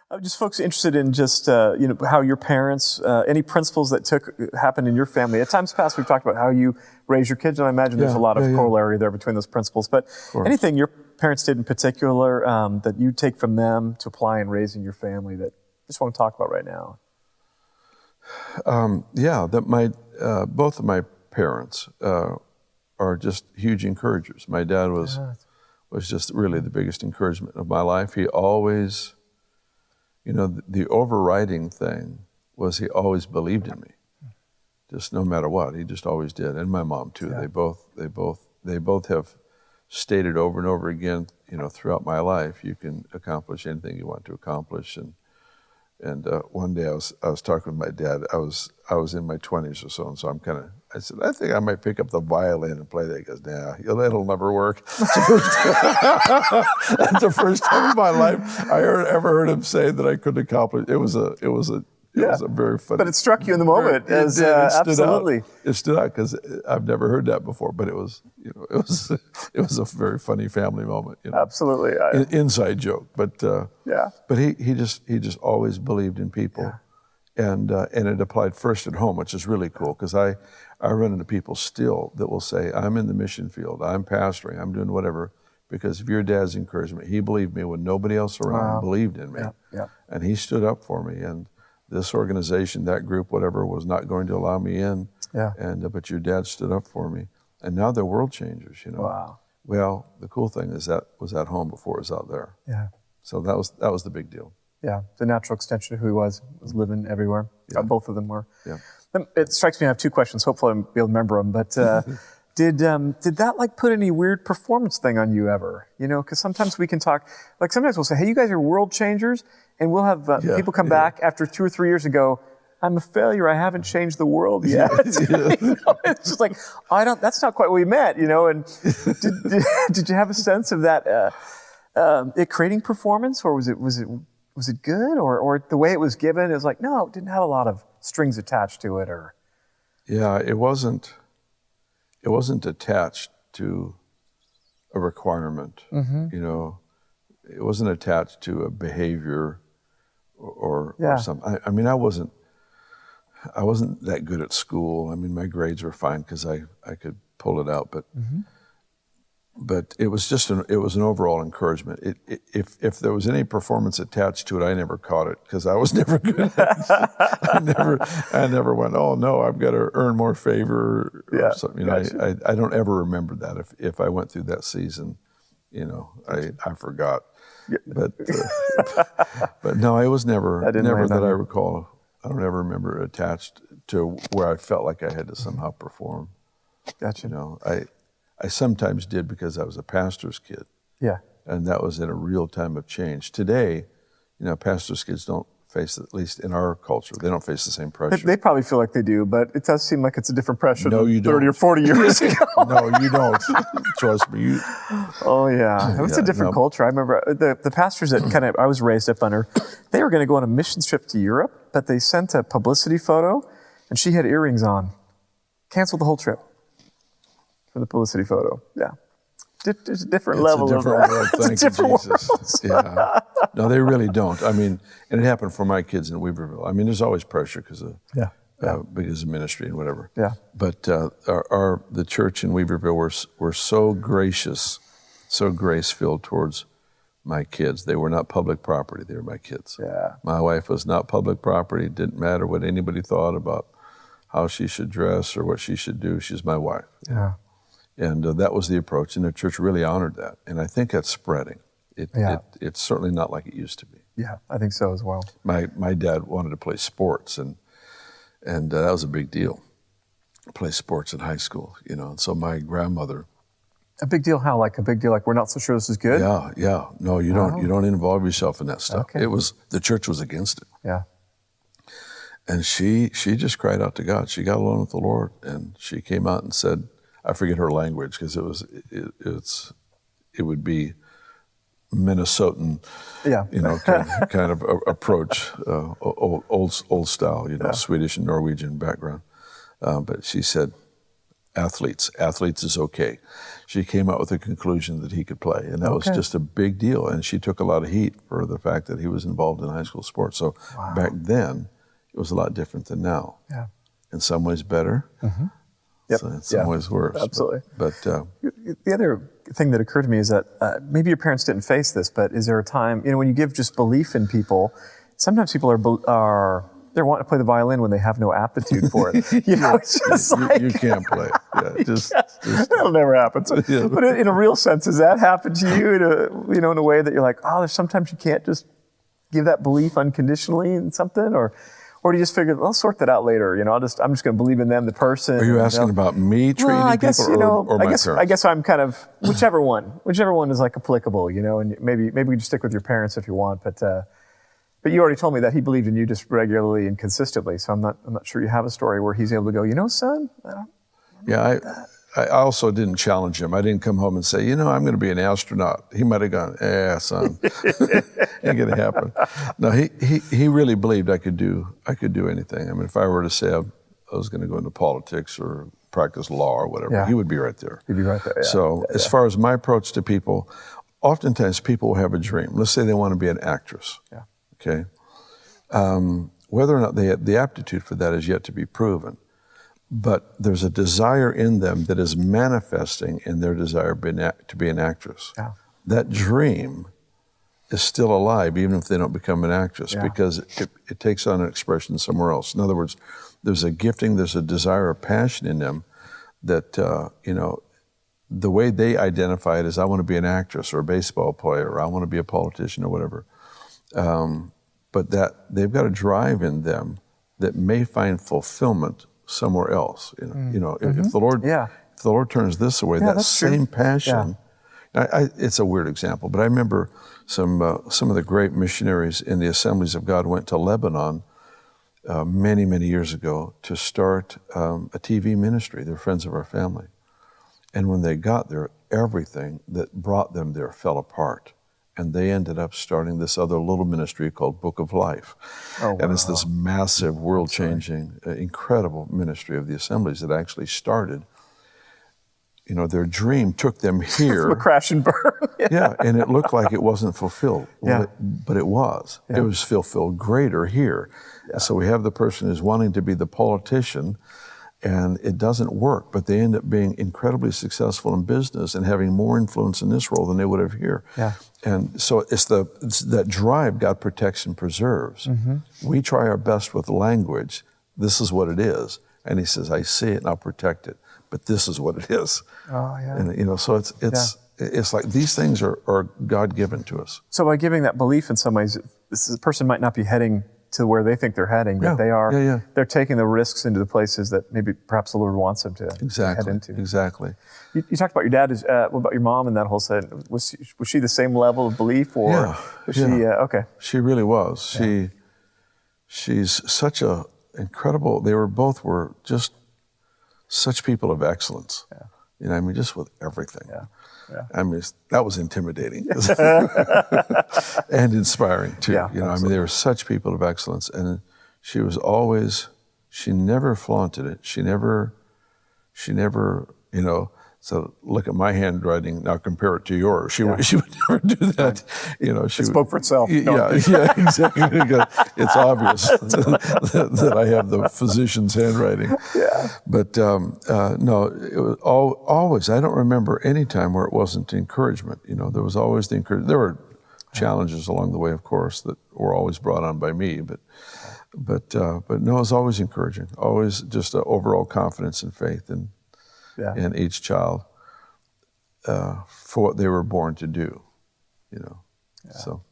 I'm just folks interested in just how your parents, any principles that happened in your family. At times past, we've talked about how you raise your kids, and I imagine there's a lot of corollary there between those principles. But anything your parents did in particular that you take from them to apply in raising your family that you just want to talk about right now? Both of my parents are just huge encouragers. My dad was just really the biggest encouragement of my life. He always, the overriding thing was he always believed in me, just no matter what. He just always did, and my mom too. Yeah. They both have stated over and over again, throughout my life, you can accomplish anything you want to accomplish. And one day I was talking with my dad. I was in my 20s or so, and so I said, I think I might pick up the violin and play that. He goes, nah, that'll never work. That's the first time in my life I ever heard him say that I couldn't accomplish. It was a very funny. But it struck you in the moment as absolutely. It stood out because I've never heard that before. But it was a very funny family moment. Absolutely, inside joke. But But he just always believed in people, and it applied first at home, which is really cool because I run into people still that will say, I'm in the mission field, I'm pastoring, I'm doing whatever, because of your dad's encouragement. He believed me when nobody else around believed in me, and he stood up for me. And this organization, that group, whatever, was not going to allow me in. But your dad stood up for me, and now they're world changers. Wow. Well, the cool thing is that was at home before it was out there. Yeah. So that was the big deal. Yeah, the natural extension of who he was living everywhere. Yeah. Both of them were. Yeah. It strikes me I have two questions. Hopefully I'll be able to remember them. But did that put any weird performance thing on you ever? Because sometimes we can talk, sometimes we'll say, hey, you guys are world changers, and we'll have people come back after 2 or 3 years and go, I'm a failure. I haven't changed the world yet. It's just like, that's not quite what we meant, And did you have a sense of that, it creating performance, or was it good, or the way it was given is like, no, it didn't have a lot of strings attached to it, or? Yeah, it wasn't attached to a requirement. Mm-hmm. It wasn't attached to a behavior or something. I mean, I wasn't that good at school. I mean, my grades were fine because I could pull it out, but but it was just an overall encouragement. If there was any performance attached to it, I never caught it because I was never good at it. I never went, oh no, I've got to earn more favor or something. I don't ever remember that. If I went through that season, I forgot. Yeah. But no, it was never that I recall. I don't ever remember attached to where I felt like I had to somehow perform. Gotcha. I sometimes did because I was a pastor's kid. Yeah. And that was in a real time of change. Today, pastor's kids don't face, at least in our culture, they don't face the same pressure. They probably feel like they do, but it does seem like it's a different pressure than you 30 or 40 years ago. No, you don't. Trust me. Oh, yeah. It's a different culture. I remember the pastors that I was raised up under, they were going to go on a mission trip to Europe, but they sent a publicity photo, and she had earrings on. Canceled the whole trip. For the publicity photo, there's a different level of that. Thank you, Jesus. Yeah, no, they really don't. I mean, and it happened for my kids in Weaverville. I mean, there's always pressure because of ministry and whatever. Yeah. But the church in Weaverville were so gracious, so grace-filled towards my kids. They were not public property. They were my kids. Yeah. My wife was not public property. It didn't matter what anybody thought about how she should dress or what she should do. She's my wife. Yeah. And that was the approach, and the church really honored that. And I think that's spreading. It's certainly not like it used to be. Yeah, I think so as well. My dad wanted to play sports, and that was a big deal. Play sports in high school, And so my grandmother. A big deal? How? Like a big deal? Like we're not so sure this is good? Yeah. No, you don't. You don't involve yourself in that stuff. Okay. The church was against it. Yeah. And she just cried out to God. She got alone with the Lord, and she came out and said, I forget her language because it would be Minnesotan, kind of approach, old style, Swedish and Norwegian background. But she said, athletes. Athletes is okay. She came out with a conclusion that he could play, and that was just a big deal. And she took a lot of heat for the fact that he was involved in high school sports. So back then, it was a lot different than now. Yeah. In some ways better, so in some ways worse. Absolutely. But the other thing that occurred to me is that maybe your parents didn't face this, but is there a time, when you give just belief in people, sometimes people they're wanting to play the violin when they have no aptitude for it. It's just you can't play. Yeah, just that'll never happen. So, but in a real sense, does that happen to you in a way that you're like, oh, there's sometimes you can't just give that belief unconditionally in something, or do you just figure, I'll sort that out later? I'm just going to believe in them, the person. Are you asking about me treating people or my parents? I guess I'm kind of whichever one is like applicable, and maybe we can just stick with your parents if you want, but you already told me that he believed in you just regularly and consistently. So I'm not sure you have a story where he's able to go, son. I also didn't challenge him. I didn't come home and say, I'm going to be an astronaut. He might have gone, son, ain't going to happen. No, he really believed I could do anything. I mean, if I were to say I was going to go into politics or practice law or whatever, he would be right there. He'd be right there. Yeah. So as far as my approach to people, oftentimes people will have a dream. Let's say they want to be an actress. Yeah. Okay. Whether or not they have the aptitude for that is yet to be proven. But there's a desire in them that is manifesting in their desire to be an actress. Yeah. That dream is still alive, even if they don't become an actress, because it takes on an expression somewhere else. In other words, there's a gifting, there's a desire, a passion in them that, the way they identify it is, I want to be an actress or a baseball player, or I want to be a politician or whatever. But that they've got a drive in them that may find fulfillment somewhere else. If the Lord turns this away, that same passion. It's a weird example, but I remember some of the great missionaries in the Assemblies of God went to Lebanon many, many years ago to start a TV ministry. They're friends of our family. And when they got there, everything that brought them there fell apart. And they ended up starting this other little ministry called Book of Life. Oh, wow. And it's this massive, world-changing, incredible ministry of the Assemblies that actually started. Their dream took them here. From a crash and burn. Yeah, and it looked like it wasn't fulfilled. But it was. Yeah. It was fulfilled greater here. Yeah. So we have the person who's wanting to be the politician, and it doesn't work, but they end up being incredibly successful in business and having more influence in this role than they would have here. Yeah. And so it's that drive God protects and preserves. Mm-hmm. We try our best with language. This is what it is. And he says, I see it and I'll protect it. But this is what it is. Oh, yeah. And, so it's like these things are God-given to us. So by giving that belief in some ways, this person might not be heading to where they think they're heading, but they're taking the risks into the places that maybe perhaps the Lord wants them to head into. Exactly. You talked about your dad. What about your mom and that whole set? Was she the same level of belief, or was she okay? She really was. Yeah. She's such a incredible. They both were just such people of excellence. Yeah. Just with everything. Yeah. Yeah. That was intimidating and inspiring too. Yeah, they were such people of excellence, and she never flaunted it. She never, so look at my handwriting, now compare it to yours. She would never do that. She spoke for itself. Yeah, exactly. It's obvious that I have the physician's handwriting. Yeah. But no, it was always, I don't remember any time where it wasn't encouragement. There was always the encouragement. There were challenges along the way, of course, that were always brought on by me, but no, it was always encouraging. Always just an overall confidence and faith in each child for what they were born to do, So